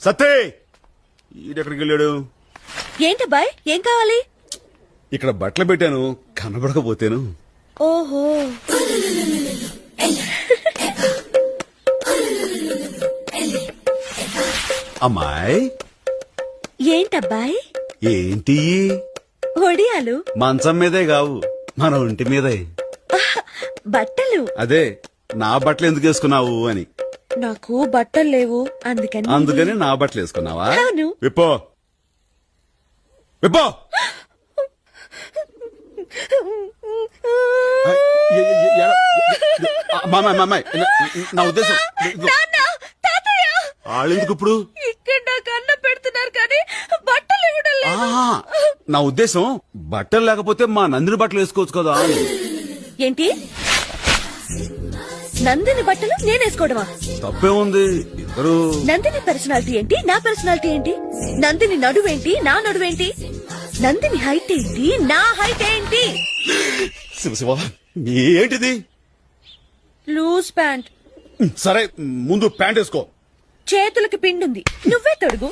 సత్తే ఈడెక్కడికి వెళ్ళాడు? ఏంటబ్బాయ్ ఏం కావాలి? ఇక్కడ బట్టలు పెట్టాను, కనబడకపోతేను. ఓహో, అమ్మాయి ఏంటబ్బాయ్? ఏంటి? ఒడియాలు మంచం మీదే కావు, మన ఒంటి మీదే. బట్టలు. అదే నా బట్టలు ఎందుకు వేసుకున్నావు అని. నాకు బట్టలు లేవు అందుకని. అందుకని నా బట్టలు వేసుకున్నావా? అవును. విప్పో విప్పో. మామాయ్ నా ఉద్దేశం వాళ్ళెందుకు ఇప్పుడు ఇక్కడ నాకు అన్నం పెడుతున్నారు కానీ బట్టలు ఇవ్వడం లేదు. నా ఉద్దేశం బట్టలు లేకపోతే మా నందిని బట్టలు వేసుకోవచ్చు కదా. ఏంటి నందిని బట్టలు నేనేసుకోవడమా? తప్పే ఉంది. ఇద్దరు నందిని పర్సనాలిటీ ఏంటి, నా పర్సనాలిటీ ఏంటి? నందిని నడువేంటి, నా నడువేంటి? నందిని హైట్ ఏంటి, నా హైట్ ఏంటి? శివ శివ ఏంటిది? Loose pant. సరే ముందు ప్యాంట్ వేసుకో. చేతులకి పిండుంది, నువ్వే తొడుగు.